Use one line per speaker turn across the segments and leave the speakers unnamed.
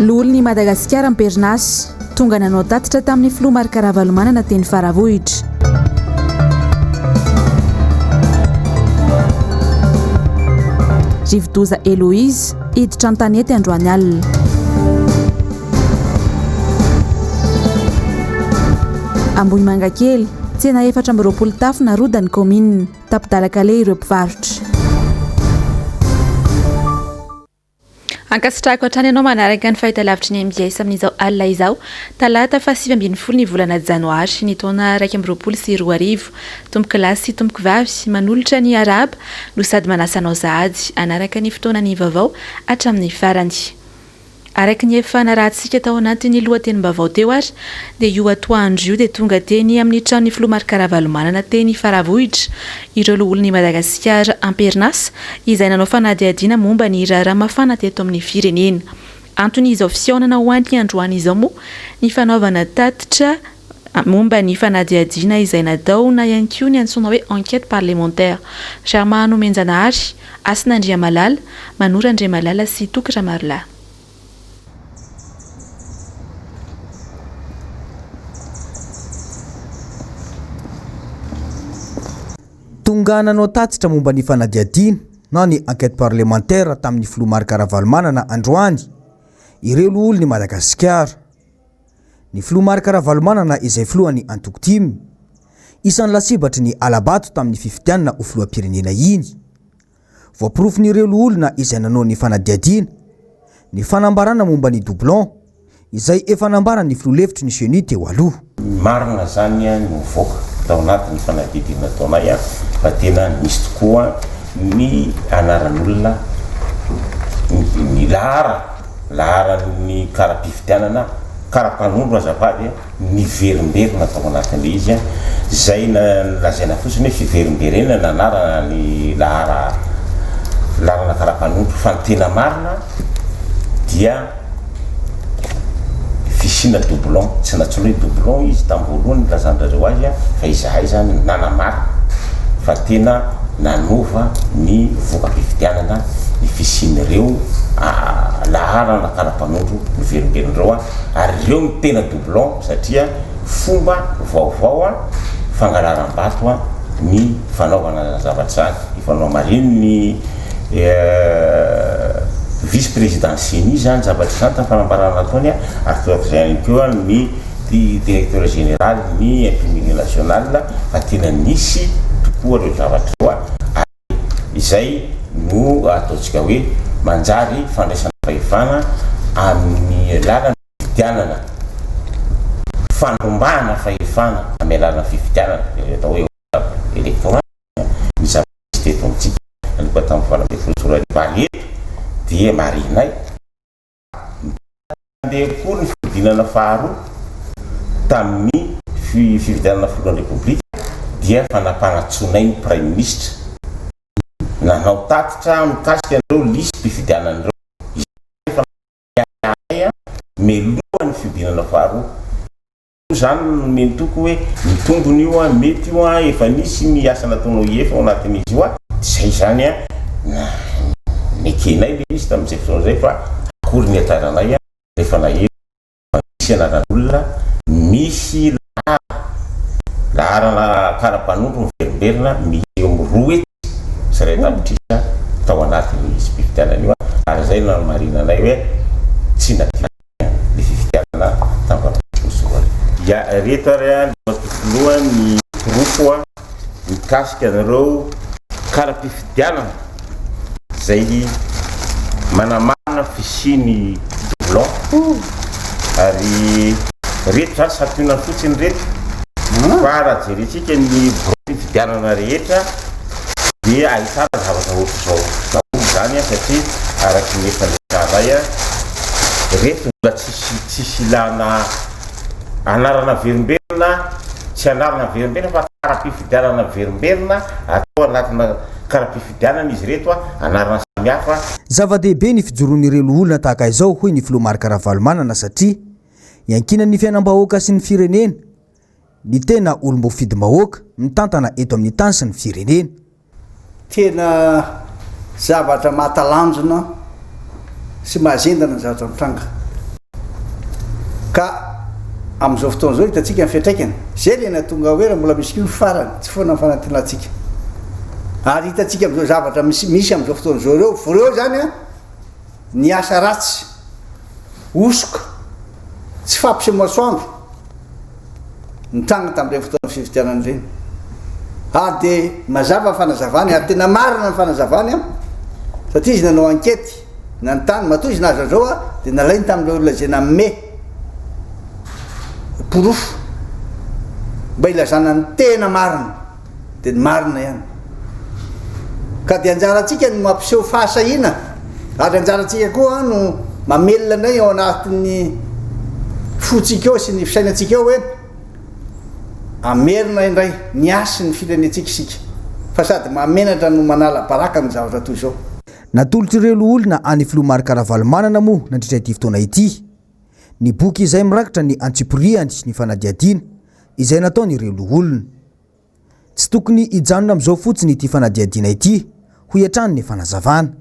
Lolon'i Madagasikara Pernas tonga nanao tatitra tamin'ny filoha Marikaravalomana teny Faravohitra. Rivodoza Eloise hiditra an-tanety androany alina. Ambohimangakely tsena 420 tafo narodany KAOMININA tapidalakale ireo mpivarotra.
Ankasitrahako hatrany ianao manaraka ny fahitalavitry ny MBS amin'izao alina izao talata fa 7 ny volana Janoary ny taona 2024 tomboky lahy sy tomboky vavy manolotra ny araba no sady manasanao zahady anaraka ny fotoanany vaovao hatramin'ny farany. Araka ny efa narahantsika tao anatin'ny lohatenim-baovao teo ary dia io atoandro io dia tonga teny amin'ny tranon'ny filoha Marikaravalomana teny Faravohitra ireo loholon'i Madagasikara Pernas izay nanao fanadihadiana momba ny raharaha mafana teto amin'ny firenena. Antony izao fisaonana ho an'ny androany izao moa ny fanaovana tatitra momba ny fanadihadiana izay natao na ihany koa ny antsoina hoe enquête parlementaire. Charmano Menjanahary, Asinandriamalala, Manora Andriamalala sy Tokra Marla.
Tonga nanao tatitra momba ny fanadihadiana na ny enquête parlementaire tamin'ny filoha Marikaravalomana androany ireo loholon'i Madagasikara. Ny filoha Marikaravalomana izay filohan'ny antoko-timy isan'ny lasibatry ny alabato tamin'ny fifidianana ho filoham-pirenena iny. Voapirofin'ireo loholona izay nanao ny fanadihadiana ny fanambarana momba ny doublon izay efa nambarany filoha-lefitry ny Chenu teo aloha.
Marina zany ny mivoaka tao anatin'ny fanadihadiana taonay fa tena misy tokoa ny anaran'olona ny laharan'ny karapifidianana karapanondro azavady ny verimberina tao anatin'le izy zay lazaina fotsiny hoe fiverimberenana anarana ny laharana karapanondro fa ny tena marina dia fisina doublon tsy natsoina hoe doublon izy tambolohany lazandrareo azy fa izahay zany nanamary fa tena nanova ny voka-pifidianana ny fisin'ireo laharana karapanondro ny verimberindreo ary ireo ny tena doublon satria fomba vaovao fangalaram-bato ny fanaovana zavatra zany ifanao mariny ny vice-présidentieny zany zavatra zany tamin'ny fanambarana ataony ary toak'izay koa ny directeur général ny imprimerie nationale fa tena nisy tokoa ireo zavatra ary izay no ataontsika hoe manjary fandraisana fahefana amin'ny lalana fifidianana fanombana fahefana amin'ny lalana fifidianana atao hoe électoral ny zavatra teto amintsika aloko tamin'ny falambe folosora eto dia marinay ndeha koa ny fidinana faharoa tamin'ny fifidianana filohan'ny repoblika dia fanampanatsonay ny prime ministre nanao tatitra mikasika an'ireo lisy mpifidianan'ireo melohan'ny fidinana faharoa zany meny toko hoe mitombony io mety io efa nisy ny asa nataonao efa ao anatin'izy io zay zany nekenay le izy tamin'izay fotoana zay fa akory ny ataranay rehefa misy anaran'olona misy laharana karapanondro miverimberina misy eo amin'ny roa ety saray tapitrisa tao anatin'ny izy fifidianana io ary zay no marinanay hoe tsy natia le fifidianana tamin'ny ya reto ary filoha ny groupe mikasika anareo karapifidianana zay manamana fisiny doublon ary reto zany sapina fotsiny reto fa raha jerentsika ny fifidianana rehetra dia ahitana zavatra ohatr'izao zany satria araky ny efa lesaray reto mbola tsisy ilana anarana verimberina tsy anarana verimberina fa karapifidianana verimberina atao anatina karapifidianana izy reto anarana samihafa.
Zava-dehibe ny fijoron'ireo loholona tahaka izao hoy ny filoha Marikaravalomana satria iankinan'ny fiainam-bahoaka sy ny firenena ny tena olom-bofidim-bahoaka mitantana eto amin'ny tany sy ny firenena.
Tena zavatra mahatalanjona sy mahazendana zavatra mitranga ka am'izao fotoana zao hitatsika ny fiatraikany zay lena tonga hoe raha mbola misy kio farany tsy foana ny fanatinantsika ary hitatsika am'izao zavatra misy am'izao fotoana zao reo voreo zany a ny asa ratsy osoka tsy fampisy masoandro nitranga tam'ireny fotoana fividianany reny ary de mazava ny fanazavany ary tena marina ny fanazavany a satria izy nanao ankety nanontany matoa izy naza zao a de nalainy tam'ireo olona zay namme porofo mba ilazana ny tena marina de ny marina ihany ka de anjaratsika no mampiseho fahasahina ary anjaratsika koa no mamelona ndray ao anatin'ny fotsika eo sy ny fisainatsika eo hoe amerina indray ny asy ny firenetsika isika fa sady mamenatra no manala baraka ny zavatra toy izao
natolotra ireo olona any filomarikaravalmanana moa nandritra ity fotoana ity ny boky izay mirakitra ny antsiporiany ny fanadiadiana izay nataony ireo olona tsy tokony hijanona amin'izao fotsiny ity fanadiadiana ity ho hiatrano ny fanazavana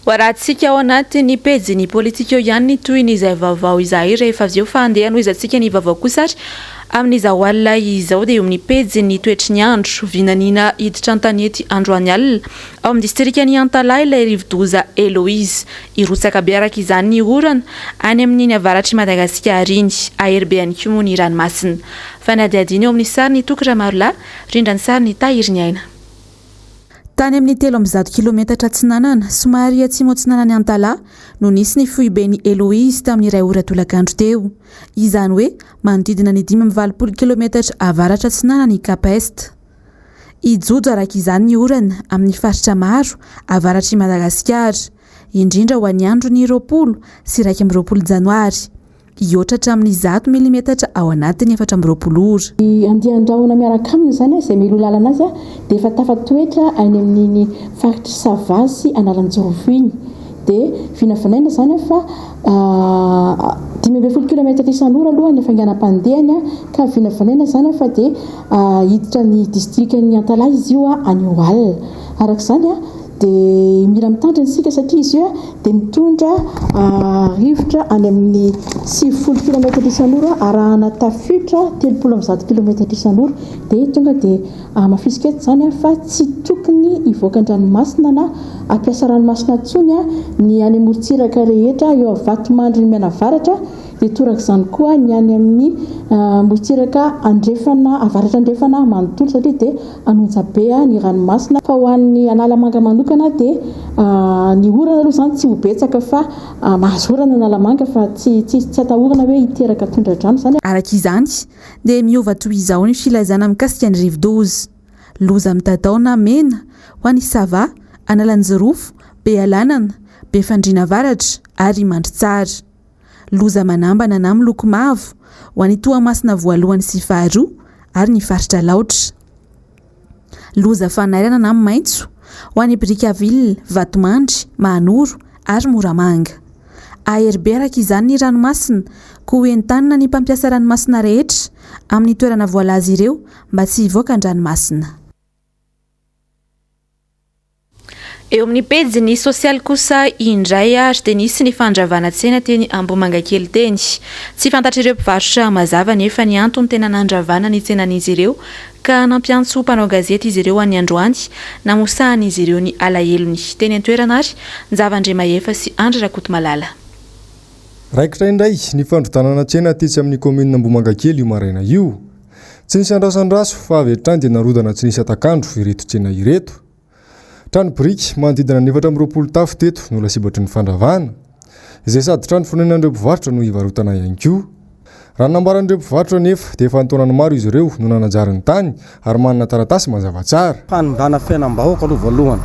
Waratsika ao anatin'ny pejy politika ihany toy ny izay vaovao izay rehefa avy eo fa andeha anohizatsika ny vaovao kosa amin'izao alina izao dia eo amin'ny pejy ny toetry ny andro vinanina hiditra an-tanety androany alina ao amin'ny distrikany Antala ilay rivodoza Eloise irotsaka be araka izany ny orana any amin'ny avaratry Madagasikara iny ARBN koa ny ranomasina fanadiadiana eo amin'ny sary ny tokra marola rindra ny sary ny tahiry aina
tany amin'ny 300 kilometatra atsinanana somary atsimo atsinanana Antala no nisy ny foibeny Eloise tamin'ny iray ora tolakandro teo izany hoe manodidina ny 520 kilometatra avaratra atsinanana ny Cap Est ijojo araka izany ny orana amin'ny faritra maro avaratry Madagasikara indrindra ho an'ny andro ny 20 sy 20 Janoary iotratra amin'ny 100 milimetatra ao anatiny 420 ora.
Andiandraona miaraka aminy zany izay milo lalana azy dia efa tafatoetra any amin'ny faritra Savasy analanjorofo iny dia vinavinaina zany fa 12 kilometatra isan'ora aloha ny fanganam-pandehany ka vinavinaina zany fa dia hiditra ny distrikany Antala izy io any Oal araka izany dia mila mitandrina isika satria izy io dia mitondra rivotra any amin'ny 70 kilometatra isan'ora arahana tafiotra 310 kilometatra isan'ora dia tonga dia mafisika eto zany fa tsy tokony hivoaka an-dranomasina na ampiasa ranomasina intsony ny any amorontsiraka rehetra eo avatomandry ny mianavaratra dia toraka izany koa ny any amin'ny amorontsiraka andrefana avaratra andrefana manontolo satria dia anonja be ny ranomasina fa ho an'ny analamanga manokana dia ny orana aloha zany tsy ho betsaka fa mahazo orana analamanga fa tsy atahorana hoe hiteraka tondra-drano zany
araka izany dia miova toy izao ny filazana mikasika ny rivodozy loza mitatao na mena ho an'ny sava analanjorofo be alanana be fandriana varatra ary mandry tsara loza manambana na miloko mavo ho an'ny toamasina voalohany sy faharoa ary ny faritra laotra loza fanairana na maitso ho an'ny Brikaville, Vatomandry, Mahanoro ary Moramanga ARB araka izany ny ranomasina ko hoentanina ny mpampiasa ranomasina rehetra amin'ny toerana voalaza ireo mba tsy hivoaka an-dranomasina.
Eo amin'ny pejy ny sosialy kosa indray ary dia nisy ny fandravana tsena teny AMBOHIMANGAKELY teny tsy fantatry ireo mpivarotra mazava nefa ny antony tena nandravana ny tsenan'izy ireo ka nampiantso mpanao gazety izy ireo any androany namosahany izy ireo ny alahelony teny an-toerana ary Nzavandremahefa sy Andry Rakotomalala
raikitra indray ny fandrotanana tsena tetsy amin'ny commune AMBOHIMANGAKELY io maraina io tsy nisy andrasandraso fa avy hatrany dia narodana tsy nisy atakandro ireto tsena ireto trano briky manodidina ny 420 tafo teto no lasibatry ny fandravana izay sady trano fonenan'ireo mpivarotra no hivarotana ihany koa raha nambaran'ireo mpivarotra nefa dia efa antonany maro izy ireo no nanajary ny tany ary manana taratasy mazava tsara
fanondana fiainam-bahoaka aloha voalohany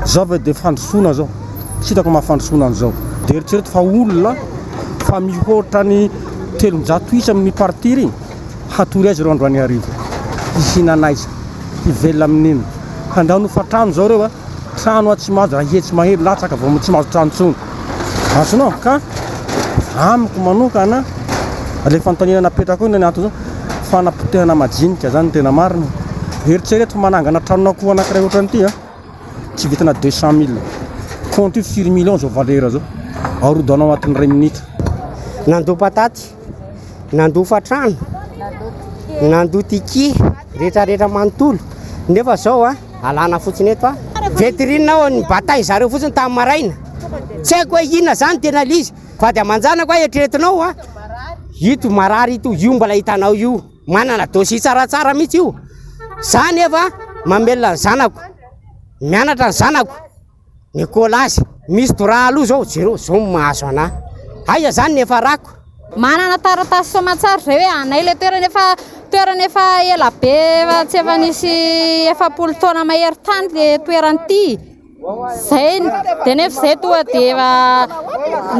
zao ve dia fandrosoana zao tsy hitako mahafandrosoana an'izao dia eritrereto fa olona fa mihoatra ny 300 isa amin'ny partiry hatory azy ireo androany arivo ihinanaiza hivelona amin'iny handao no fa trano zao reo trano tsy mahazo raha hetsy mahely latsaka vao tsy mahazo trano tsony azonao ka amiko manokana le fanontaniana napetraka koa ny antony zao fanapotehana majinika zany tena marina eritrereto fa manangana tranona koa anankiray ohatran'ity tsy vitana 200 000 compte sur million zao valera zao arodanao anatin'ny 2 minitra
nandoa pataty, nandoa fatrano, nandoa tiky, rehetrarehetra manontolo. Nefa zao alana fotsiny eto veterinina ao ny bataille zareo fotsiny tamin'ny maraina. Tsy haiko hoe inona zany tena lizy fa dia manjana koa eritreretinao ito marary ito io mbola hitanao io manana dosie tsaratsara mihitsy io. Za nefa mamelona ny zanako, mianatra ny zanako, Nikola azy misy dora aloha zao jero zao mahazo anahy. Aya zany nefa rako.
Manana taratasy somatsara zay hoe anay le toerana efa ela be tsy efa nisy 70 taona mahery tany le toerana ty. Zay de nefa zay toa de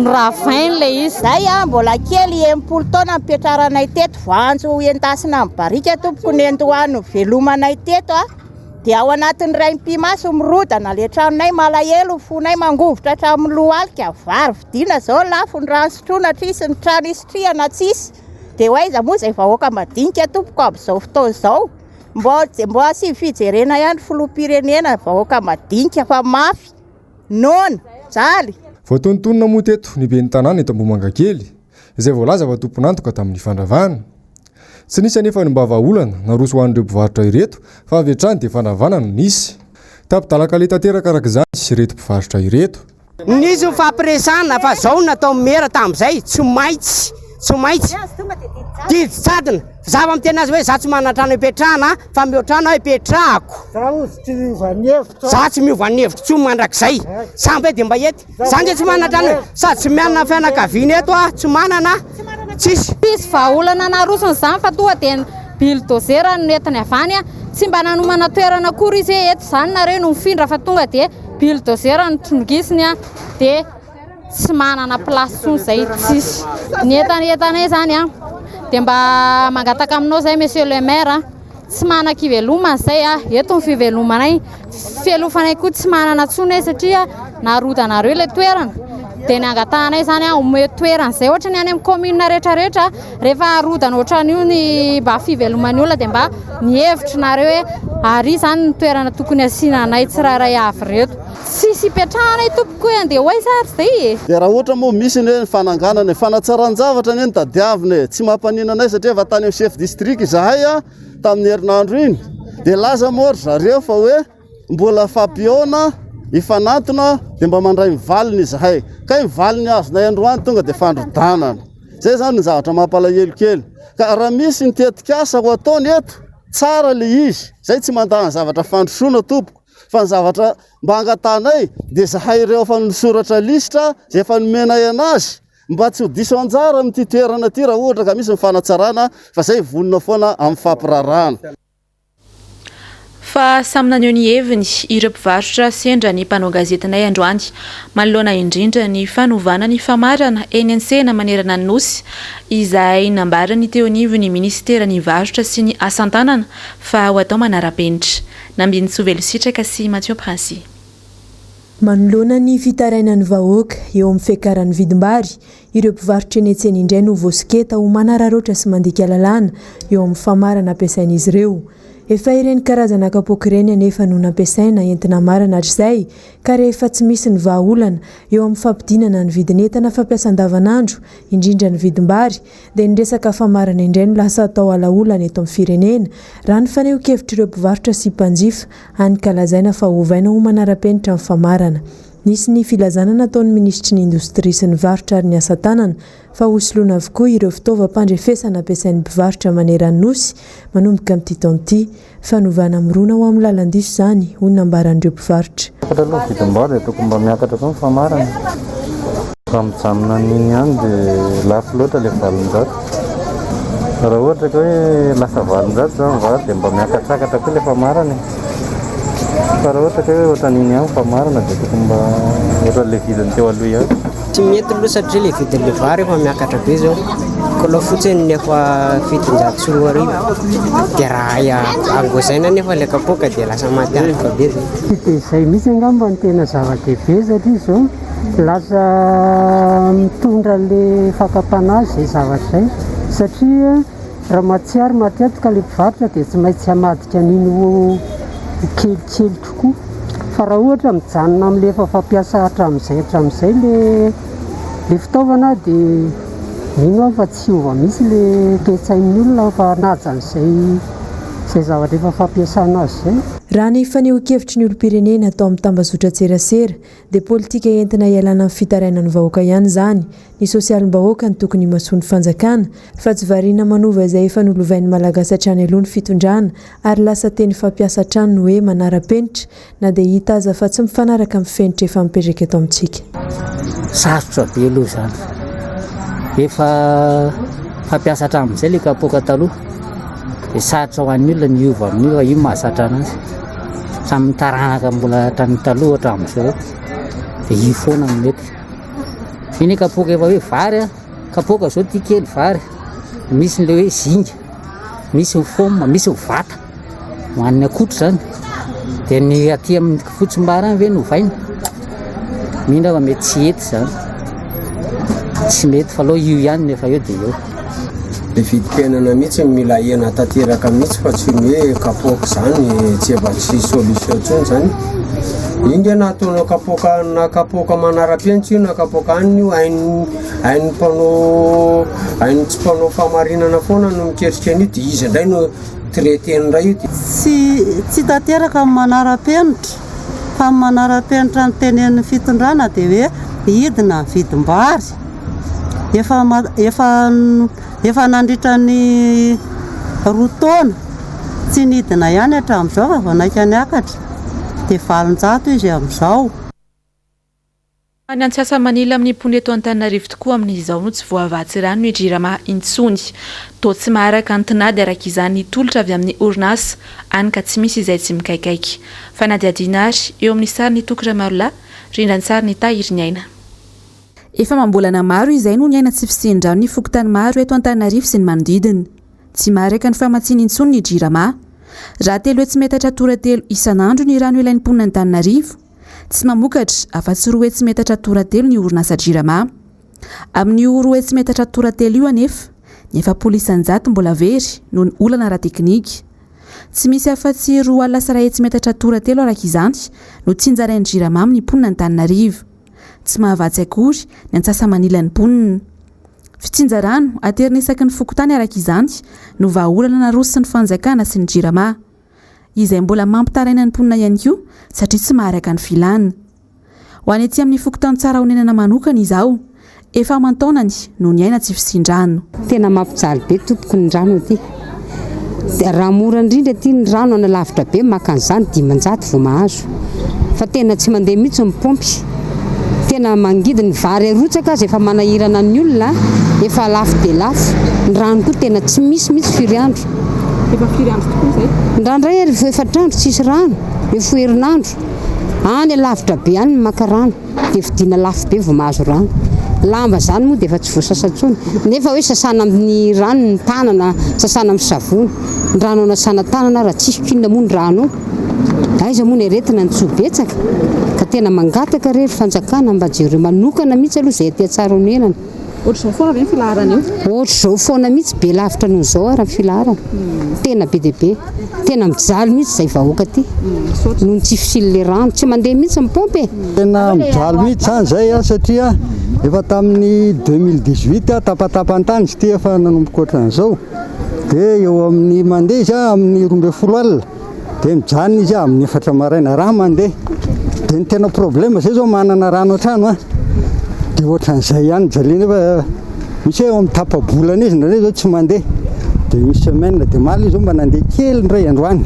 niravainy le izy.
Zay mbola kely 80 taona mipetraranay teto voanjo endasina amin'ny barika tompoko nendoano velomanay teto dia ao anatin'ny raim-pimaso mirodana le tranonay malahelo fonay mangovotra hatramin'ny lohalika vary vidiana zao lafo ny rano sotroina trisy ny trano isotriana tsisy dia hoaiza moa izay vahoaka madinika tompoko amin'izao fotoana izao mbo asy fijerena ihany filoham-pirenena vahoaka madinika fa mafy nona jaly.
Voatontonona moa teto ny ben'ny tanàna eto Ambohimangakely izay voalaza fa tomponantoka tamin'ny fandravahana. Tsy nisy anefa ny mba vahaolana naroso ho an'ireo mpivarotra ireto fa avy hatrany dia fandravahana no nisy. Tapidalaka le tanteraka araka izany ireto mpivarotra ireto.
Nisy fampiresana fa zao natao mera tamin'izay tsy maintsy didy tsadina zava mitena azy hoe za tsy manana trano hipetrahana fa mihoatrano hipetrahako. Za tsy miova ny hevitra tsy mandrakizay samby hoe dia mba ety za nge tsy manana trano sady tsy mianana fianakaviana eto tsy manana tsisy.
Isy vahaolana narosony zany fa toa dia bildozer no entiny avany tsy mba nanomana toerana kory izy eto zany nareo no mifindra fa tonga dia bildozer no trongisiny dia tsy manana plasy tsony zay tsisy. Ny entanay zany dia mba mangataka aminao zay monsieur le maire tsy manana ivelomana zay eto ny fivelomanay fialofanay koa tsy manana tsony satria narodanareo le toerana dia ny angatahanay zany omeo toerana zay ohatra ny any amin'ny commune rehetrarehetra rehefa arodana ohatran'io ny mba fivelomany olona dia mba mihevitra nareo hoe ary zany ny toerana tokony asiananay tsirairay avy reto tsisy ipetrahanay tompoko hoe andeha hoay sary zay
dia raha ohatra moa misy ny hoe fananganana fanatsaran-javatra ny tadiavina tsy mampaninanay satria efa tany amin'ny chef district zahay tamin'ny herinandro iny dia laza moa zareo fa hoe mbola fampiona ifanatona dia mba mandray mivaliny zahay ka mivaliny azonay androany tonga dia fandrodanana. Zay zany ny zavatra mampalahelo kely ka raha misy ny tetikasa ho ataony eto tsara le izy zay tsy mandany zavatra fandrosoana tompoko fa ny zavatra mba angatanay dia zahay ireo efa nisoratra lisitra zay efa nomenay anazy mba tsy ho diso anjara amin'ity toerana ty raha ohatra ka misy ny fanatsarana fa zay vonona foana amin'ny fampirarahana.
Fa samy naneho ny heviny ireo mpivarotra sendra ny mpanao gazetinay androany manoloana indrindra ny fanovana ny famarana eny an-tsena manerana ny nosy izay nambarany teo anivo ny ministera ny varotra sy ny asan-tanana fa ho atao manara-penitra. Nambiny Tsovelo Sitraka sy Mathieu Princy.
Manoloana ny fitarainan'ny vahoaka eo amin'ny fiakaran'ny vidim-bary ireo mpivarotra eny an-tsena indray no voasiketa ho manararaotra sy mandika lalàna eo amin'ny famarana ampiasain'izy ireo. Efa ireny karazana kapoaka ireny anefa no nampiasaina entina marana hatr'izay ka rehefa tsy misy ny vahaolana eo amin'ny fampidinana ny vidin'entana fampiasa andavanandro indrindra ny vidim-bary dia ny resaka famarana indray no lasa atao alaolana eto amin'ny firenena raha ny faneho-kevitra ireo mpivarotra sy mpanjifa hanikalazaina fa hovaina ho manara-penitra amin'ny famarana. Nisy ny filazana nataon'ny ministry ny indostria sy ny varotra ary ny asa tanana fa hosoloana avokoa ireo fitaovam-pandrefesana ampiasain'ny mpivarotra manerana nosy manomboka amin'ity taona ity fanovana mirona ho amin'ny lalan-diso izany hoy nambaran'ireo mpivarotra.
Aloha vidim-bary tokony mba miakatra koa ny famarana fa mijanona n'iny ihany dia lafo loatra ilay valonjato. Raha ohatra ka hoe lasa valonjato izany vary dia mba miakatrakatra koa ilay famarana. Fa raha ohatra ka hoe ohatran'iny ihany famarana dia tokony mba ohatran'ilay vidiny teo aloha ihany.
Tsy mety aloha satria ilay vidin'ilay vary efa miakatra be zao kola fotsiny nefa fitonjato sy roa arivo dia raha angozaina nefa ilay kapoaka dia lasa maty antoka be zay.
Izay mihitsy angamba ny tena zava-dehibe satria zao lasa mitondra ilay fakapanazy izay zavatra izay satria raha matsiary matetika ilay mpivarotra dia tsy maintsy hamadika n'iny kelikely tokoa fa raha ohatra mijanona amin'ilay efa fampiasa hatramin'izay ilay fitaovana dia ino fa tsy ova misy le toe-tsain'ny olona fa najan'izay zavatra efa fampiasana azy zay.
Raha ny faneho-kevitry ny olom-pirenena atao amin'ny tambazotra tserasera dia politika entina ialana amin'ny fitarainan'ny vahoaka ihany izany. Ny sosialim-bahoaka ny tokony masony fanjakana fa tsy variana manova izay efa nolovain'ny malagasy hatrany aloha ny fitondrana ary lasa teny fampiasa hatrany ny hoe manara-penitra na dia hita aza fa tsy mifanaraka amin'ny fenitra efa mipetraka eto amintsika.
Sarotra be aloha zany. Efa fampiasa hatramin'izay le kapoaka taloha dia sarotra ho an'ny olona miova amin'io io mahasatra anazy. Samy taranaka mbola hatramin'ny taloha hatramin'izao dia io foana no mety. Iny kapoaka efa hoe vary kapoaka zao tia kely vary, misy le hoe zinga, misy foma, misy vata ho an'ny akotro zany. Dia ny aty amin'ny fotsim-bara ve no vaina mihindra fa mety tsy hety zany, tsy mety fa aloha io ihany nefa eo dia eo.
Dia vidim-piainana mihitsy mila hena tanteraka mihitsy fa tsy hoe kapoaka zany tsy efa tsy solution intsony zany. Inga na ataonao kapoaka na kapoaka manara-penitra io na kapoaka aniny io hain'ny tsy mpanao famarinana foana no miketrika an'io dia izy indray no traiteny ray io.
Tsy tanteraka manara-penitra fa manara-penitra ny tenen'ny fitondrana dia hoe hidina vidim-bary efa nandritra ny roa taona tsy nidina ihany hatramin'izao fa vao naika niakatra dia 700 izy amin'izao.
Any Antsiasamanila amin'ny pony eto Antananarivo tokoa amin'izao no tsy voavatsy rano ny jirama intsony. Toa tsy maharaka antinady araka izany tolotra avy amin'ny orinasa any ka tsy misy izay tsy mikaikaiky. Fanadiadiana ary eo amin'ny sary ny tokora marolahy, rindran'ny sary ny tahiry aina.
Efa mambolana maro izay no ny aina tsy fisendrano ny fokontany maro eto Antananarivo sy ny manodidina. Tsy maharaka ny famatsiana intsony ny jirama. Raha telo hetsy metatra toratelo isan'andro ny rano ilain'ny ponina Antananarivo, tsy mamokatra afa-tsy 2 hetsy metatra toratelo ny orinasa jirama. Amin'io 2 hetsy metatra toratelo io anefa, ny 700 mbola very noho ny olana ara-teknika. Tsy misy afa-tsy 2 hetsy metatra toratelo araka izany no tsinjarain'ny jirama amin'ny ponina Antananarivo. Tsy mahavatsy akory ny Antsasamanila ny ponina. Fitsinjarano aterinesaky ny fokontany araka izany no vahaolana na roso sy ny fanjakana sy ny jirama. Izay mbola mampitaraina ny ponina ihany koa satria tsy maharaka ny filana. Ho any ety amin'ny fokontany tsara honenana manokana izao, efa mantaonany no ny aina tsy fisindrano.
Tena mampijaly be tompoko ny rano aty. Raha mora indrindra aty ny rano ana lavitra be makan'izany 500 vao mahazo. Fa tena tsy mandeha mihitsy ny pompy. Tena mangidy ny vary arotsaka azy efa manahirana ny olona, efa lafo dia lafo. Ny rano koa tena tsy misy mihitsy firy andro.
Efa firy andro tokoa izay?
Ndraindray efa 4 andro tsisy rano, efa herinandro. Any lavitra be any ny maka rano, dia vidiana lafo be vao mahazo rano. Lamba zany moa dia efa tsy voasasa intsony. Nefa hoe sasana amin'ny rano ny tanana, sasana amin'ny savony. Ny rano anasana tanana raha tsisy kinona moa ny rano. Aiza moa ny aretina ny tsobetsaka. Ka tena mangataka rery fanjakana mba jereo manokana mihitsy aloha izay tia tsara honenana.
Ohatr'izao foana ve ny filaharana io?
Ohatr'izao foana mihitsy be lavitra noho izao ary ny filaharana. Tena be dia be. Tena mijaly mihitsy izay vahoaka aty. Noho ny tsy fisily rano, tsy mandeha mihitsy ny pompy.
Tena mijaly mihitsy zany izay satria efa tamin'ny 2018 tapatapantany izy ty efa nanomboka ohatran'izao. Dia eo amin'ny mandeha izy amin'ny 12 alina. Dia mijanona izy amin'ny 4 maraina raha mandeha. Dia ny tena problema izay zao manana rano an-trano dia ohatran'izay ihany jaliana efa misy eo amin'ny tapa-bolana izy ndraindray zao tsy mandeha. Dia misy semaine dia maly izy zao mba nandeha kely ndray androany.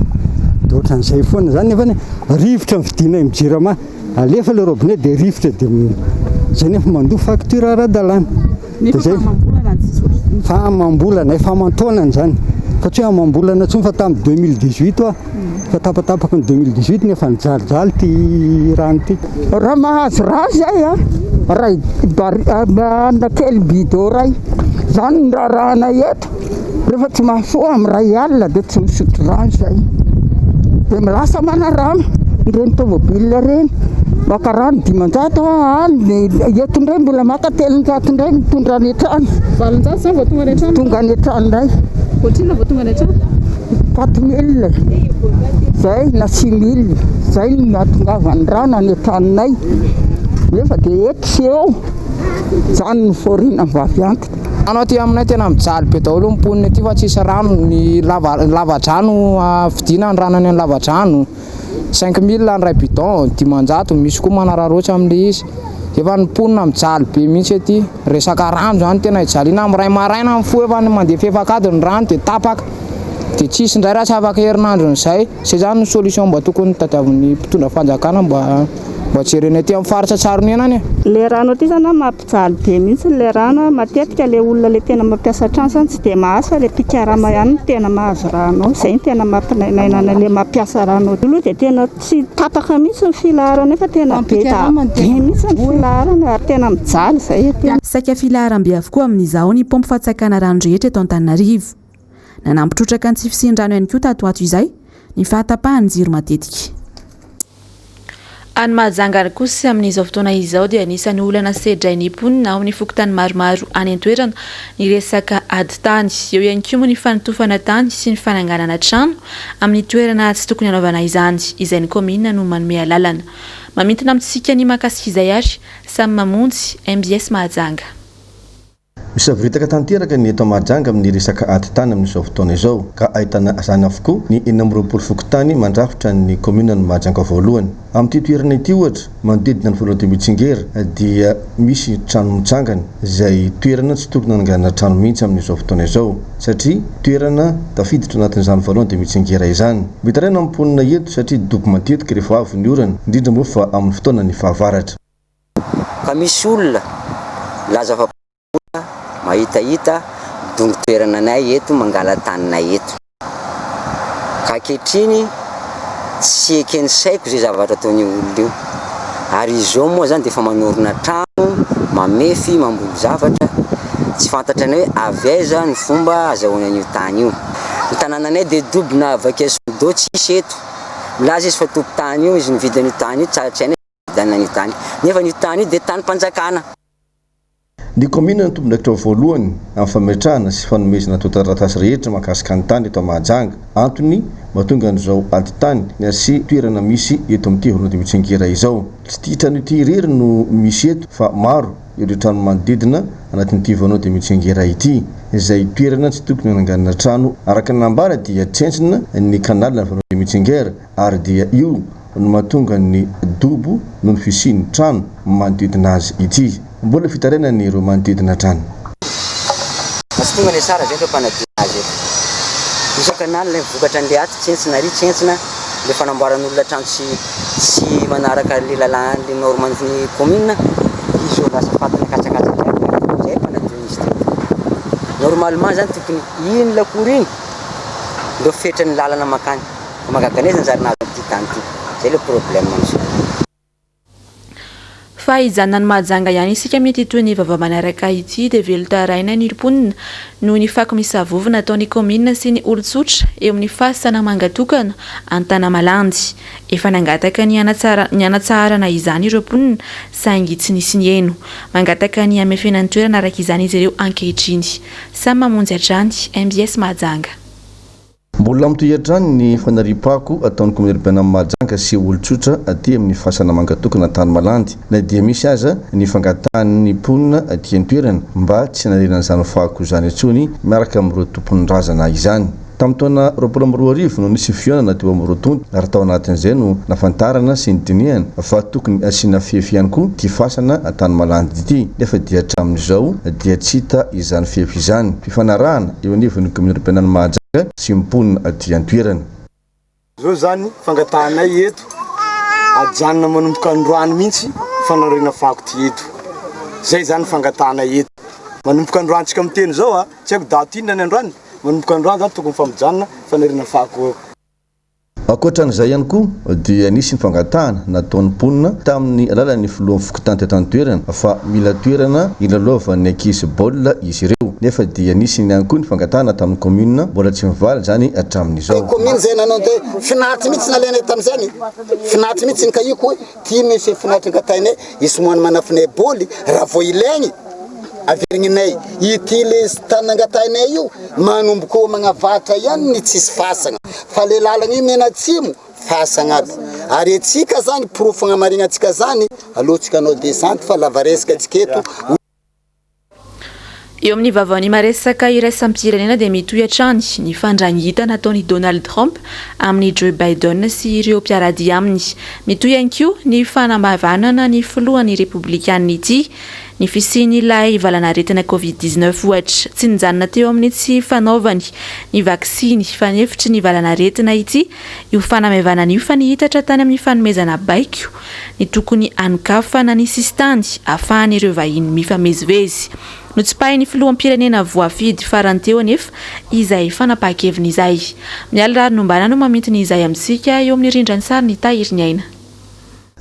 Dia ohatran'izay foana zany nefa rivotra ny vidiana amin'ny jirama. Alefa le robinet dia rivotra dia izay nefa mandoa facture ara-dalàna. Dia zay fa amam-bolana efa aman-taonany zany. Fa tsy hoe amam-bolana intsony fa tamin'ny 2018 fa tapatapaka ny 2018 nefa nijalijaly ty rano ty.
Raha mahazo raha zay raha kely bidô ray zany ny rahana eto. Rehefa tsy mahasoa amin'ny 2 alina dia tsy misotro rano zay. Dia milasa manarano ireny tomobile ireny. Maka rano 500 any eto indray mbola maka 300 indray mitondra any an-trano.
700 zany vao tonga any an-trano?
Tonga any an-trano indray.
Ohatrina vao tonga any an-trano?
4000 zay na 6000 zay no mahatongavany rano any an-tranonay. Nefa dia eto sy eo zany ny forina vavy antitra.
anao ty aminay tena mijaly be daholo mponina aty fa tsisy rano ny lavadrano vidina ny ranany ny lavadrano 5000 ny ray bidon 900 misy koa manararoatra amin'le izy efa ny mponina mijaly be mihitsy aty resaka rano zany tena ijaliana amiray maraina amin'ny fo efa mandeha fefakady ny rano dia tapaka dia tsisy indray raha tsy afaka herinandron'izay zay zany ny solution mba tokony tadiavin'ny mpitondra fanjakana mba jerena aty amin'ny faritra tsarony enany
le rano aty zany mampijaly be mihitsy le rano matetika le olona le tena mampiasa trano zany tsy dia mahazo fa le pikarama ihany tena mahazo rano zay tena mampinainainana le mampiasa rano aloha dia tena tsy tapaka mihitsy ny filaharana efa tena be mihitsy ny filaharana ary tena mijaly zay
saika filaharam-be avokoa amin'izao ny pompo fatsakana rano rehetra eto Antananarivo nanampitrotraka ny tsy fisian-drano ihany koa tato ato izay ny fahatapahany jiro matetika.
Any Mahajanga kosa amin'izao fotoana izao dia anisan'ny olana sedrainy mponina ao amin'ny fokotany maromaro any an-toerana ny resaka ady tany eo ihany koa moa ny fanotofana tany sy ny fananganana trano amin'ny toerana tsy tokony hanaovana izany izay ny kaominina no manome alalana mamintona amintsika ny makasika izay ary samy mamonjy MBS Mahajanga.
Misaviritaka tanteraka ny eto Mahajanga amin'ny resaka ady tany amin'izao fotoana izao ka ahitana zany avokoa ny 420 fokotany mandrafitra ny commune ny Mahajanga voalohany. Amin'ity toerana ity ohatra manodidina ny voalohany Mitsingera dia misy trano mitsangana izay toerana tsy tokony hananganana trano mihitsy amin'izao fotoana izao satria toerana tafiditra anatin'izany voalohany Mitsingera izany. Mitaraina mponina eto satria dobo matetika rehefa avy ny orana indrindra moa fa amin'ny fotoana ny fahavaratra.
Ka misy olona laza fa mahitahita dongo toerana anay eto mangala taninay eto ka ankehitriny tsy ekeny saiko zay zavatra ataony olona io ary izao moa zany dia efa manorina trano mamefy mamboly zavatra tsy fantatra ny hoe avy aiza ny fomba azahoana an'io tany io. Ny tanànanay dia dobona vakesodo tsisy eto milaza izy fa tompo tany io izy nividy an'io tany io tsy hainy vidana an'io tany nefa an'io tany io dia tany mpanjakana.
Ny commune ny tompondraikitra voalohany amin'ny fametrahana sy fanomezana taratasy rehetra mahakasika ny tany eto Mahajanga antony mahatonga an'izao ady tany sy toerana misy eto amin'ity voalohany Mitsingera izao. Tsy ity trano ity irery no misy eto fa maro ireo trano manodidina anatin'ity voalohany Mitsingera ity izay toerana tsy tokony hananganana trano araka nambara dia tsentsina ny kanalina voalohany Mitsingera ary dia io no mahatonga ny dobo no ny fisian'ny trano manodidina azy ity. Mbola fitaraina ny ireo manodidina trano.
Masy tonga le sara zay fampanadina azy eto. Misy kanal le vokatra an'le aty tsentsina ry tsentsina le fanamboaran'olona trano sy manaraka le lalàna le norman'ny commune izy lasa fatana katsakatsaka zay fanadina izy ty. Normalement zany tokony iny lakoro iny ndo fetrany lalana makany magaganezana zary nazo ty tany ty zay le problème amin'izay.
Fa izana ny Mahajanga ihany isika mety toy ny vaovao manaraka ity dia velotaraina ny mponina noho ny fakomisavovona ataon'ny commune sy ny olon-tsotra eo amin'ny fasana mangatokana Antanamalandy efa nangataka ny anatsarana izany ireo mponina saingy tsy nisy ny eno mangataka ny amefenany toerana araka izany izy ireo ankehitriny samy mamonjy hatrany MBS Mahajanga.
Mbola mitohy-hatrany ny fanaripako ataon'ny commune urbaine Mahajanga sy olon-tsotra aty amin'ny fasana mangatokana Antanamalandy na dia misy aza ny fangatahany mponina aty an-toerana mba tsy hanarenana izany fako izany intsony miaraka amin'ireo tompon'ny-drazana izany. Tamin'ny taona 2020 no nisy fionana teo amin'ny rotonda ary tao anatin'izay no nafantarana sy nydinihana fa tokony asiana fefy ihany koa ty fasana Antanamalandy ity nefa dia hatramin'izao dia tsy hita izany fefy izany. Fifanarahana eo anivon'ny commune urbaine Mahajanga sy mponina aty an-toerana.
Zao zany fangatahanay eto ajanona manomboka androany mihitsy fanarina fako ty eto zay zany fangatahanay eto manomboka androantsika miteny zao tsy haiko daty inona ny androany manomboka androany zany tokony famijanona fanarina fako.
Ankoatran'izay ihany koa dia nisy ny fangatahana nataon'ny mponina tamin'ny alalan'ny filohan'ny fokotany teto an-toerana fa mila toerana ilalaovan'ny ankizy baolina izy ireo nefa dia nisy ihany koa ny fangatahana tamin'ny commune mbola tsy mivaly zany hatramin'izao.
Commune zay nanao de finaritra mihitsy nalainay tamin'izany finaritra mihitsy ny kaiko ty misy finaritra ngatainay isomoany manafinay boly raha vao ilaigny averinay ity le tanangatainay io manomboka magnavatra ihany ny tsisy fasagna fa le lalagna io mena atsimo fasagna aby ary atsika zany profagna marigna atsika zany alohantsika anao descente fa lavaresika atsika eto.
eo amin'ny vaovao maresaka iraisam-pirenena dia mitohy hatrany ny fandrangita nataony Donald Trump amin'ny Joe Biden sy ireo mpiaradia aminy. Mitohy ihany koa ny fanambavanana ny filohan'ny republikanina ity ny fisian'ilay valanaretina COVID-19 ohatra tsy nijanona teo amin'ny tsy fanaovany ny vaksiny fanefitry ny valanaretina ity io fanamevana io fa nihitatra tany amin'ny fanomezana baiko ny tokony anokafana ny sistany ahafahan'ireo vahiny mifamezivezy. Notsipahin'ny filoham-pirenena voafidy farany teo anefa izay fanapakeviny izay. Miala rary nombana no mamintiny izay amintsika eo amin'ny rindran'ny sary ny tahiry aina.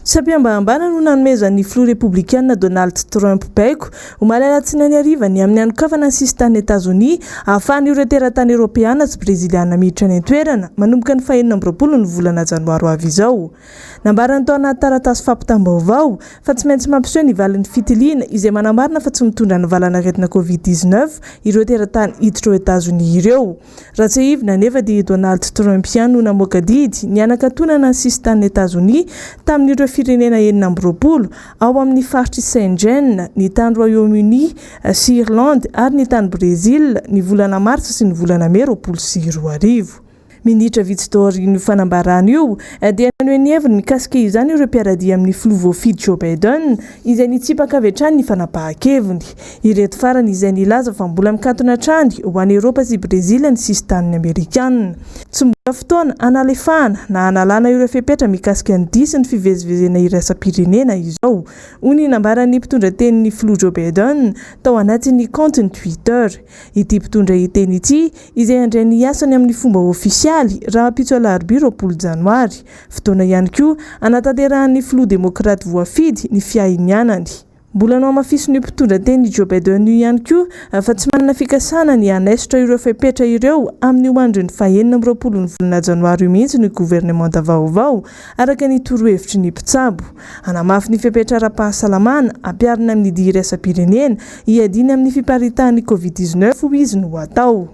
Sapiambambana no nanomezan'ny filoha republikanina Donald Trump baiko ho malalatsiny arivany amin'ny anokafana ny sistan'ny Etazonia ahafahan'ireo teratany Eropeana sy Breziliana miditra ny toerana manomboka ny 20 ny volana Janoary avy izao. Nambarany tao anaty taratasy fampitam-baovao fa tsy maintsy mampiseho ny valin'ny fitiliana izay manamarina fa tsy mitondra ny valanaretina COVID-19 ireo teratany hiditra ao Etazonia ireo. Raha tsy hivina nefa dia Donald Trump ihany no namoaka didy ny anakatonana ny sistan'ny Etazonia tamin'ireo firenena 20 ao amin'ny faritry Saint-Jean, ny tany Royaume-Uni sy Irlande ary ny tany Brésil ny volana Martsa sy ny volana May 2020. Minitra vitsy ny fanambarana io dia nanoe ny heviny mikasika izany ireo mpiaradia amin'ny filoha voafidy Joe Biden izay nitsipaka avy hatrany ny fanapahan-keviny. Ireto farany izay nilaza fa mbola mikatona hatrany ho an'i Eropa sy Brezil ny sistan'ny Amerikanina. Tsy mbola fotoana analefahana na analana ireo fepetra mikasika ny disy ny fivezivezena iraisam-pirenena izao. Hoy nambaran'ny mpitondra tenin'ny filoha Joe Biden tao anatin'ny compte Twitter. Ity mpitondra teny ity izay andray ny asany amin'ny fomba ofisialy raha mampitso alarobia 20 Janoary. Fotoana ihany koa anatanterahan'ny filoha demokraty voafidy ny fiainianany. Mbola nao mafisy ny mpitondra teny Joe Biden io ihany koa fa tsy manana fikasana ny anesitra ireo fepetra ireo amin'ny andro ny 20 ny volana Janoary mihitsy ny gouvernement Vaovao araka ny torohevitry ny mpitsabo. Anamafy ny fepetra ara-pahasalamana ampiarina amin'ny dia iraisam-pirenena hiadina amin'ny fiparitahan'ny COVID-19 ho izy no atao.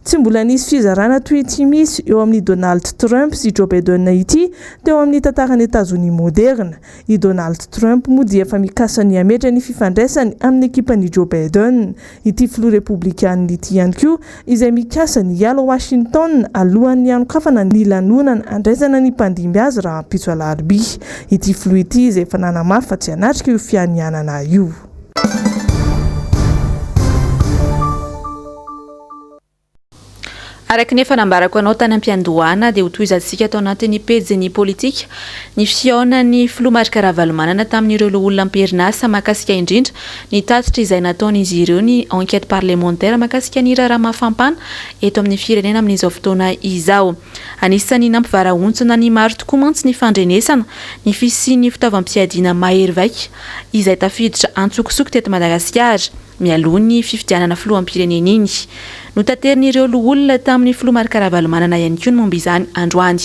Tsy mbola nisy fizarana toy ity misy eo amin'ny Donald Trump sy Joe Biden ity teo amin'ny tantaran'ny Etazonia moderna. I Donald Trump moa dia efa mikasa ny hametra ny fifandraisany amin'ny ekipan'i Joe Biden. Ity filoha republikanina ity ihany koa izay mikasa ny hiala Washington alohan'ny anokafana ny lanonana andraisana ny mpandimby azy raha hampitso alarobia. Ity filoha ity izay efa nanamafy fa tsy hanatrika io fianianana io.
Araka nefa nambarako anao tany am-piandohana dia ho tohizantsika tao anatin'ny pejy politika ny fihaonan'ny filoha marika Ravalomanana tamin'ireo olona am-perinasa mahakasika indrindra ny tatitra izay nataon'izy ireo ny enquête parlementaire mahakasika ny raharaha mafampana eto amin'ny firenena amin'izao fotoana izao. Anisan'ny nampivarahontsona ny maro tokoa mantsy ny fandrenesana ny fisian'ny fitaovam-piadiana mahery vaika izay tafiditra antsokotsoko teto Madagasikara mialoha ny fifidianana filoham-pirenena iny. Notanteryn'ireo olona tamin'ny filoha marika Ravalomanana ihany koa ny momba izany androany.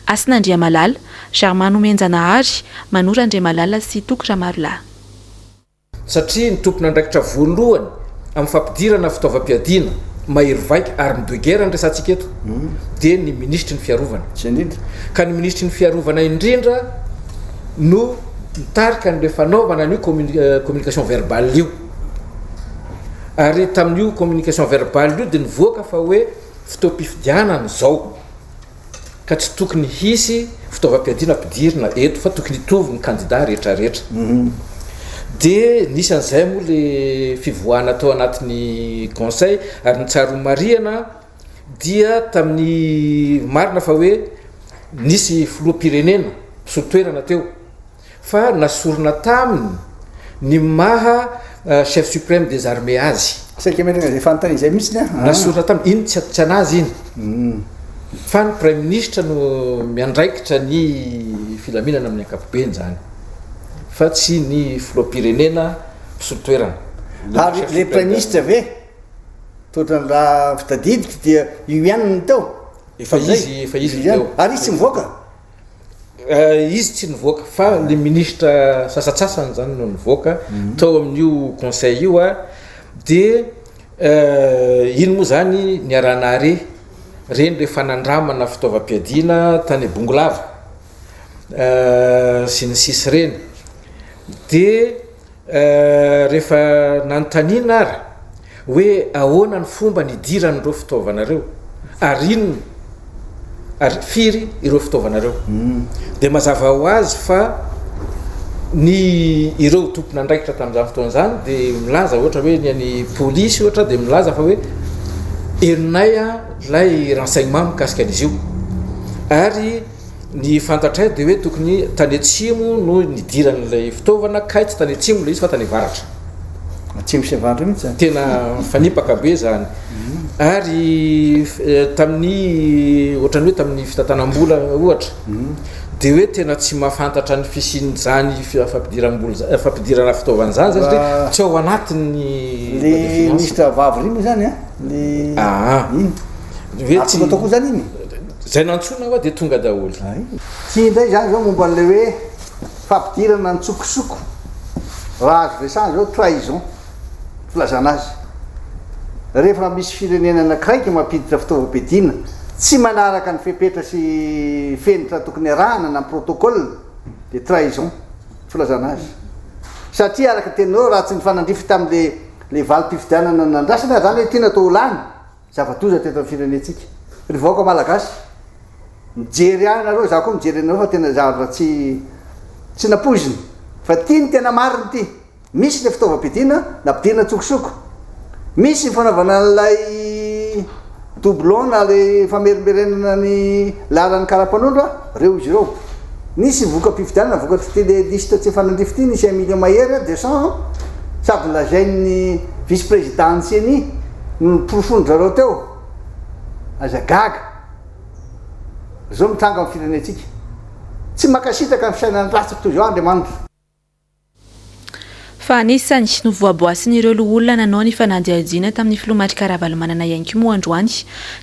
Asin'Andriamalala, Germano Menjanahary, Manora Andriamalala sy Tokora Marolahy.
Satria ny tompona andraikitra voalohany amin'ny fampidirana fitaovam-piadiana mahery vaika ary midoegera ny resantsika eto dia ny ministry ny fiarovana. Ka ny ministry ny fiarovana indrindra no mitarika ny fanaovana ny communication verbale io. Ary tamin'io communication verbale io dia nivoaka fa hoe fitaovam-pifidianana izao ka tsy tokony hisy fitaovam-piadiana ampidirina eto fa tokony hitovy ny candidat rehetrarehetra. Dia nisy an'izay moa le fivoahana tao anatin'ny conseil ary ny tsaromarihana dia tamin'ny marina fa hoe nisy filoham-pirenena mpisotoerana teo fa nasorona taminy ny maha chef suprême des armées azy. Nasorona taminy iny tsy anazy iny. Fa ny prime ministre no miandraikitra ny filaminana amin'ny ankapobeny zany. Fa tsy ny filoham-pirenena mpisotoerana.
Ary le prime ministre ve totra la fitadidiky dia io ihany ny teo.
Efa izy teo.
Ary izy tsy mivoaka.
Izy tsy nivoaka fa le ministre sasatsasany zany no nivoaka tao amin'io conseil io dia ino moa zany ny arana reny le fanandramana fitaovam-piadiana tany Bongolava sy ny sisy reny dia rehefa nanontaniana ary hoe ahoana ny fomba nidiran'ireo fitaovanareo ary inona ary firy ireo fitaovanareo dia mazava ho azy fa ny ireo tompona andraikitra tamin'izany fotoan'izany dia milaza ohatra hoe ny any polisy ohatra dia milaza fa hoe erinay a lay renseignement mikasika an'izy io ary ny fantatray dia hoe tokony tany atsimo no nidiran'ilay fitaovana kay tsy tany atsimo lay izy fa tany avaratra
atsimo sy avaratra mihitsy
tena fanipaka be zany ary tamin'ny ohatrany hoe tamin'ny fitantanam-bola ohatra dia hoe tena tsy mahafantatra ny fisian'izany fampidirana fitaovan'izany zany satria tsy ao anatiny
le ministre vavy ry moa zany a le
hoe tsy
ataoko zany iny
zay nantsona hoa dia tonga daholo
tsy indray zany zao momba an'le hoe fampidirana ny tsokosoko raha azo resany zao trahison filazana azy rehefa misy firenena anakiraiky mampiditra fitaovam-piadiana tsy manaraka ny fepetra sy fenitra tokony arahana na protocole dia trahison filazana azy satria araka tenao raha tsy ny fanandrify tamin'le valim-pifidianana nandrasana zany hoe tiana tao lany zava-toza teto amin'ny firenetsika rivaoka malagasy mijery any nareo za koa mijery anareo fa tena zavatra tsy napoziny fa tia ny tena mariny ty misy le fitaovam-piadiana nampidirina tsokosoko misy fanaovana n'lay doublon na le famerimberenana ny lalan'ny karapanondro reo izy ireo nisy voka-pifidianana vokatry téléliste tsy fanandrify ty nisy 1 million mahery 200 sady nolazain'ny vice présidence eny profondra reo teo aza gaga zao mitranga amin'ny firenetsika tsy makasitaka ny fisainany ratsika toy zao andriamanitra
fa anisany novoaboasin'ireo loholona nanao ny fanadihadiana tamin'ny filomatrika ravalomanana ianky moa androany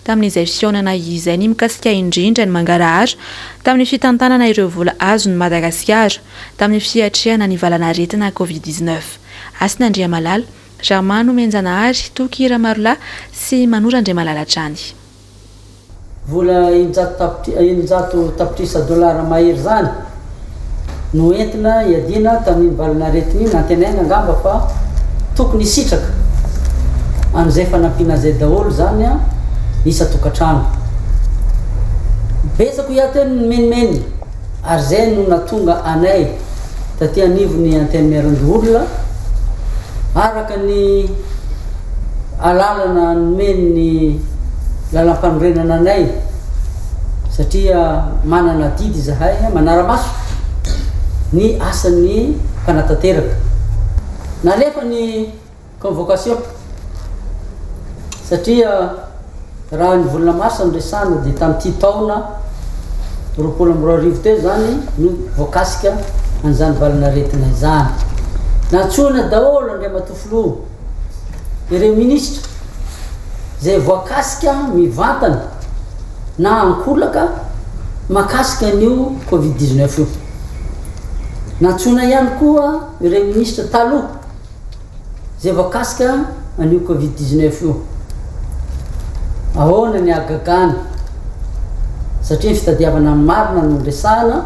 tamin'izay fisionana izay ny mikasika indrindra ny mangarahara tamin'ny fitantanana ireo vola azo ny Madagasikara tamin'ny fiatrehana ny valana aretina Covid-19 Asin'Andria Malala Jamano Menjanahary Tokira Marola sy Manora Malala Trany
vola $100 tapitrisa mahery zany no entina iadina tamin'ny valana aretina iny nantenaina angamba fa tokony sitraka an'izay fanampiana zay daholo zany a isa tokatrano betsako iateny ny menimeny ary zay no natonga anay taty anivony antenimierandoolona araka ny alalana nomeny ny lalam-panorenana anay satria manana didy zahay manara-maso ny asan'ny mpanatateraka nalefa ny convocation satria raha ny volana mars amresana dia tamin'ity taona 2022 teo zany no voakasika an'izany valana aretina izany nantsona daholo Andriamatofilo ireo ministra zay voakasika mivantana na ankolaka makasika an'io Covid-19 io nantsona ihany koa ireo ministra taloha zay voakasika an'io Covid-19 io ahoana ny agagany satria fitadiavana marina no resana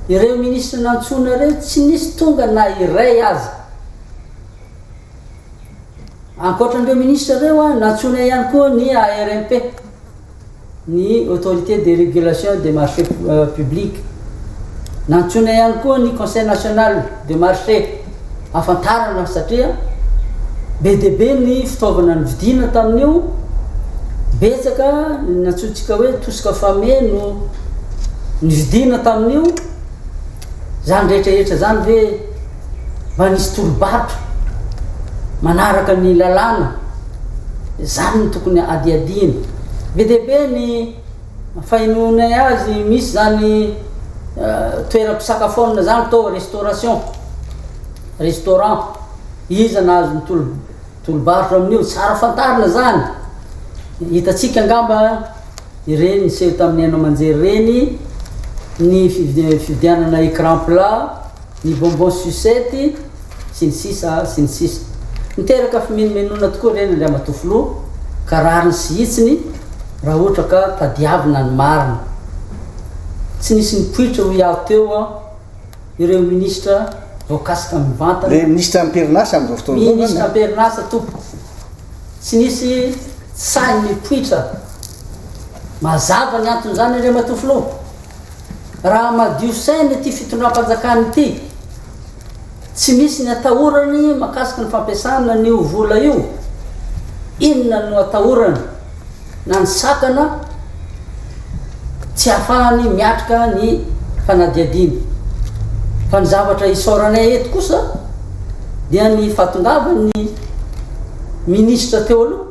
ireo ministra nantsona reo tsy nisy tonga na iray azy ankoatran'ireo ministra reo a nantsona ihany koa ny ARMP ny autorité de régulation des marchés publics nantsona ihany koa ny conseil national de marché afantarana satria be dia be ny fitaovana ny vidina tamin'io betsaka nantsotsika hoe tosika fameno ny vidina tamin'io zany rehetrarehetra zany hoe mba nisy tolobarotra manaraka ny lalàna zany ny tokony adiadina be dia be ny fahinonay azy misy zany toeram-pisakafoanana zany atao restauration restaurant iza nazo ny tolobarotra amin'io tsara fantarina zany hitatsika angamba ireny seho tamin'ny haino manjery reny ny fividianana écran plat ny bonbon sucette sy ny sisa miteraka fimenomenona tokoa reny Andriamatofilo ka rariny sy hitsiny raha ohatra ka tadiavina ny marina tsy nisy nipoitra ho iaho teo a ireo ministra voakasika mivantana
le ministra amperinasa amin'izao fotoana
ministra amperinasa to tsy nisy sai mipoitra mazava ny antony zany re matofilo raha madio sainy ty fitondram-panjakany ity tsy misy ny atahorany makasiky ny fampiasana nio vola io inona no atahorany na ny sakana tsy hafahany miatrika ny fanadiadiny fa ny zavatra isaoranay eto kosa dia ny fatongavany ministra teo aloha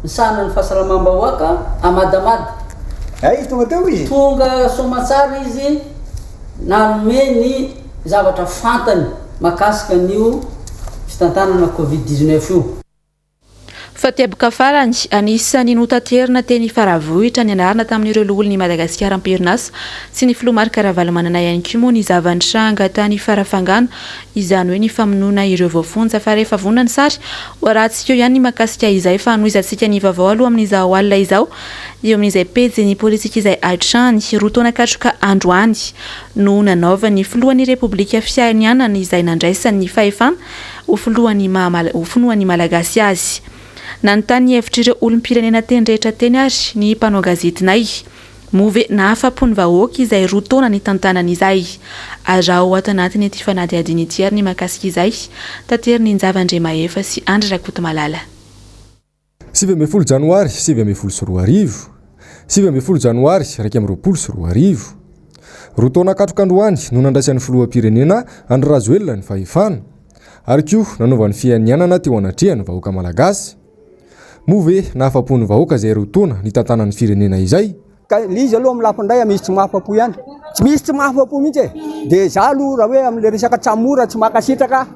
ny sahana ny fahasalamam-bahoaka amadamady
tonga teo izy
tonga somatsara izy nanome ny zavatra fantany makasika nio fitantanana covid-19 io
Fatiaboka farany anisany notaterina teny faravohitra ny anarana tamin'ireo loholon'ny Madagasikara amperinasa sy ny filoha Karavalmanana ihany koa moa ny zavan-tranga tany farafangana izany hoe ny famonoana ireo voafonja fa rehefa vonona ny sary rahantsika eo ihany ny makasika izay fa anohizantsika ny vaovao aloha amin'izao alina izao eo amin'izay pejy ny politika izay atrany roa taona katroka androany no nanaovan'ny filohan'ny Repoblika Fianarana izay nandraisany ny fahefana ho finoan'ny malagasy azy. Nanontany hevitrireo olom-pirenena teny rehetra teny ary ny mpanao gazetinay move nahafapo ny vahoaka izay roa taona ny tantanany izay araho ato anatiny ity fanadiadiny ity ary ny makasika izay tateriny ny Zavandremahefa sy Andry Rakotomalala
12 Janoary 2024 12 Janoary 2024 roa taona katrokandroany no nandraisan'ny filoham-pirenena Andry Rajoelina ny fahefana ary koa nanaovan'ny fianianana teo anatrehany vahoaka malagasy move nahafapo ny vahoaka izay roa taona ny tantanan'ny firenena izay
izy aloha amin'ny lampindray misy tsy mahafapo ihany tsy misy tsy mahafapo mihitsy dia za aloha raha hoe amin'le resaka tsamora tsy makasitraka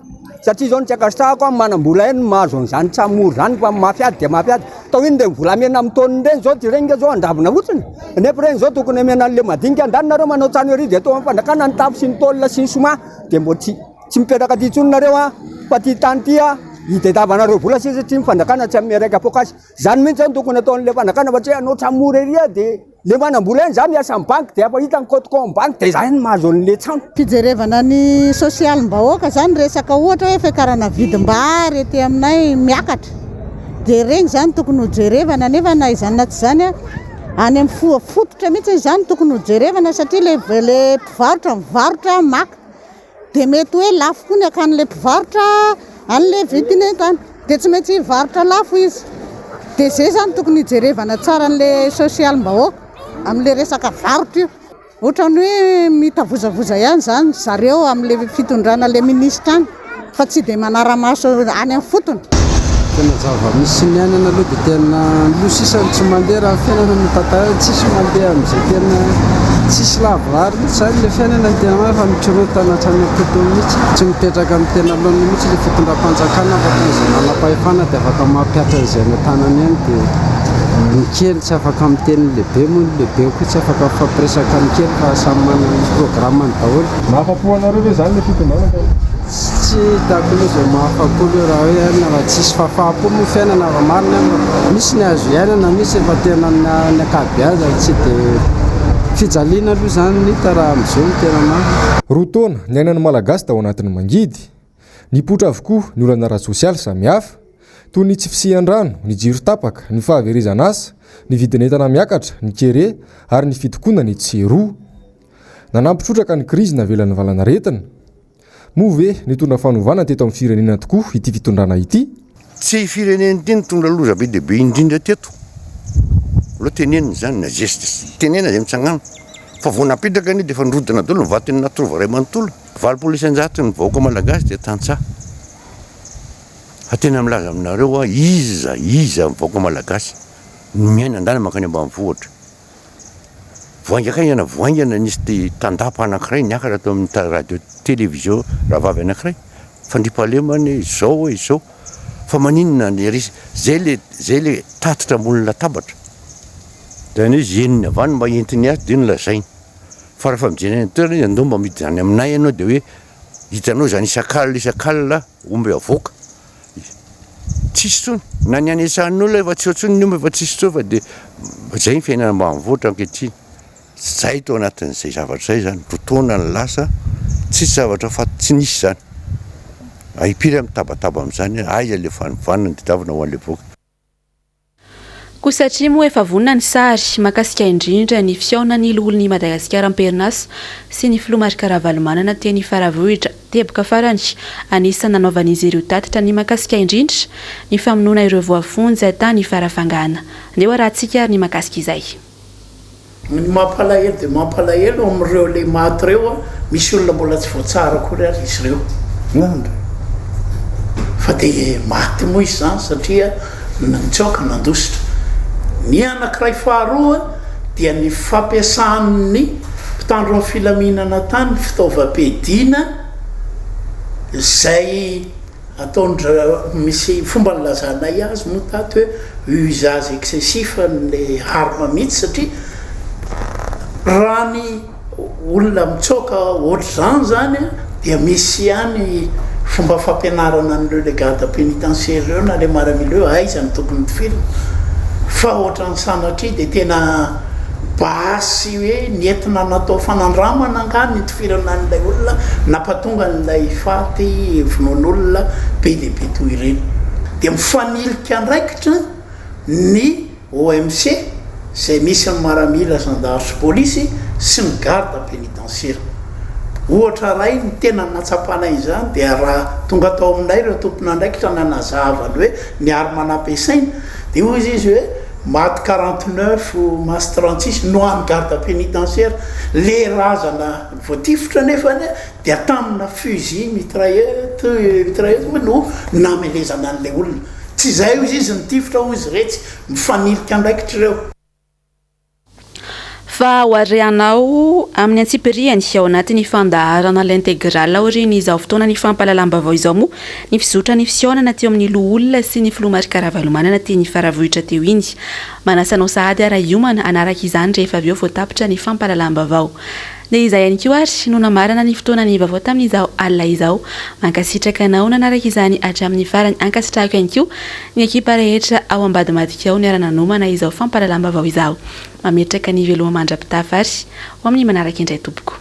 satria zao ny tsy akasitrahako a manam-bola eny mahazo an'izany tsamora zany fa mafiady dia mafiady tao iny dia vola amena amin'ny taoniny reny zao dia regny zao andavina fotsiny nefa regny zao tokony amena an'le madinika andanonareo manao Janoary dia atao amin'ny fandrakana ny tapo sy ny taolina sy ny soma dia mbo tsy mipetraka ty tsononareo a fa ty tany ty a itadavanareo vola sy satria mifandrakana tsy amin'ny raika apokasy zany mihitsy zany tokony ataon'le fandrakana fa tsy anao tsamora ery a dia le manam-bola eny za miasa amin'ny banky dia afa hitany côte com banky dia za eny mahazo an'le trano
fijerevana ny sosialim-bahoaka zany resaka ohatra hoe fiakarana vidim-bary ety aminay miakatra dia regny zany tokony ho jerevana nefa na izany na tsy zany a any amin'ny fototra mihitsy zany tokony ho jerevana satria le mpivarotra mivarotra maka dia mety hoe lafo koa ny akan'le mpivarotra an'le vidiny entany dia tsy mety hivarotra lafo izy dia zay zany tokony hijerevana tsara an'le sosialim-bahoaka amin'le resaka varotra io ohatrany hoe mitavozavoza ihany zany zareo amin'le fitondrana le ministra any fa tsy dia manara-maso any amin'ny fotony
tena zava misy ny anana aloha dia tena losisany tsy mandeha raha fiainana mitantara tsisy mandeha amin'izay tena tsisy lavorary mihitsy zany le fiainana ny tena mara fa mitrorotana hatrany ampito mihitsy tsy mipetraka amin'ny tena lohany mihitsy le fitondram-panjakana afaka izay manam-pahefana dia afaka mampiatra izay ny tanany eny dia ny kely tsy afaka amin'ny teny lehibe moa ny lehibe koa tsy afaka fampiresaka ny kely fa samy manana ny programmany daholo
mahafapo anareo ve zany le fitondrana
tsy hitako loha izay mahafapo loha raha hoe aina raha tsisy fahafapo moa fiainana raha marina misy ny azo iainana misy efa tena ny akabeaza tsy dia fijaliana aloha zany nita raha amin'izao ny tena maro
roa taona ny ainan'ny malagasy tao anatin'ny mangidy nipotra avokoa ny olana ara-sosialy samihafa toy ny tsy fisihan-drano ny jiro tapaka ny fahaverizana asa ny vidin'entana miakatra ny kere ary ny fitokonana ny tseroa nanampitrotraka ny krizy navelan'ny valana retina move nitondra fanovana teto amin'ny firenena tokoa ity fitondrana ity
tsy firenena ity nitondra loza be dia be indrindra teto aloha tenenina zany na geste tenena zay mitsangana fa vao napetraka ny dia efa nirodana daholo nivatiny natrova ray manontolo 20% ny vahoaka malagasy dia tantsaha tena milaza aminareo a iza vahoaka malagasy miaina andany makany ambanivohitra voaingana nisy dia tandapa anankiray niakatra atao amin'ny radio télévision raha vavy anankiray fandripahalemany izao fa maninona zay le tatitra ambony latabatra zany hoe zeniny avany mba entiny azy dia nolazainy fa rehefa mijenany toerana izy andao mba mity zany aminay ianao dia hoe hitanao zany isan-kalina omby avoaka tsisy tsony na ny anesanin'olona efa tsy ohatsony ny omby efa tsisy tsony fa dia zay ny fiainana ambanivohitra ankehitriny zay tao anatin'izay zavatra zay zany rotaona ny lasa tsisy zavatra fa tsy nisy zany aipiry amin'ny tabataba amin'izany aiza le fanivanina ny tadiavina ho an'le voaka
Koa satria moa efa vonona ny sary mahakasika indrindra ny fiaonany olon'ny Madagasikara am-perinasa sy ny filomarika Ravalomanana teny Faravohitra teboka farany anisany nanaovan'izy ireo tatitra ny mahakasika indrindra ny famonoana ireo voafonjy tany farafangana. Ndeo rahantsika ny mahakasika izay.
Ny mampalahelo dia mampalahelo amin'ireo le maty ireo misy olona mbola tsy voatsara kory ary izy ireo. Fa dia maty moa izy zany satria nitsoaka nandositra. Ny anankiray faharoa dia ny fampiasan'ny mpitandro amin'ny filaminana tany fitaovam-piadiana izay ataondra misy fomba nilazanay azy moa tato hoe usage excessif ny arma mihitsy satria raha ny olona mitsoaka ohatr'izany zany dia misy ihany fomba fampianarana an'ireo legata pénitentiaire ireo na le maramileo aizany tokony tifilina fa ohatrany sanatria dia tena basy hoe nentina natao fanandramana angany ny tifirana n'ilay olona nampatonga n'ilay faty vonoan'olona be lehibe toy ireny. Dia mifanilika andraikitra ny OMC izay misy ny maramila gendarme sy polisy sy ny garde pénitentiaire. Ohatra ray ny tena natsapana izany dia raha tonga tao aminay ireo tompona andraikitra nanazavany hoe ny arma nampiasaina dia hozy izy hoe maty 49 masy 36 noany garde pénitentiaire le razana voatifotra nefany dia tamina fusil mitrailleuse no namelezana an'ilay olona. Tsy izay hozy izy nitifitra hozy retsy mifanilika andraikitra ireo.
Fa hoareanao amin'ny antsipiriany ao anatin'ny fandaharana l'intégrale aoriny izao fotoana ny fampalalam-baovao izao moa ny fizotra ny fisionana teo amin'ny loha olona sy ny filomarika Ravalomanana teny Faravohitra teo iny. Manasanao sahady ara iomana anaraka izany rehefa avy eo voatapitra ny fampalalam-baovao. Dia izay ihany koa ary no namarana ny fotoana ny vaovao tamin'izao alina izao. Mankasitraka anao nanaraka izany hatramin'ny farany ankasitrahako ihany koa ny ekipa rehetra ao ambadimadika ao ny ara-nanomana izao fampalalam-baovao izao. Mametraka ny veloma mandrapitafy ary ho amin'ny manaraka indray tompoko.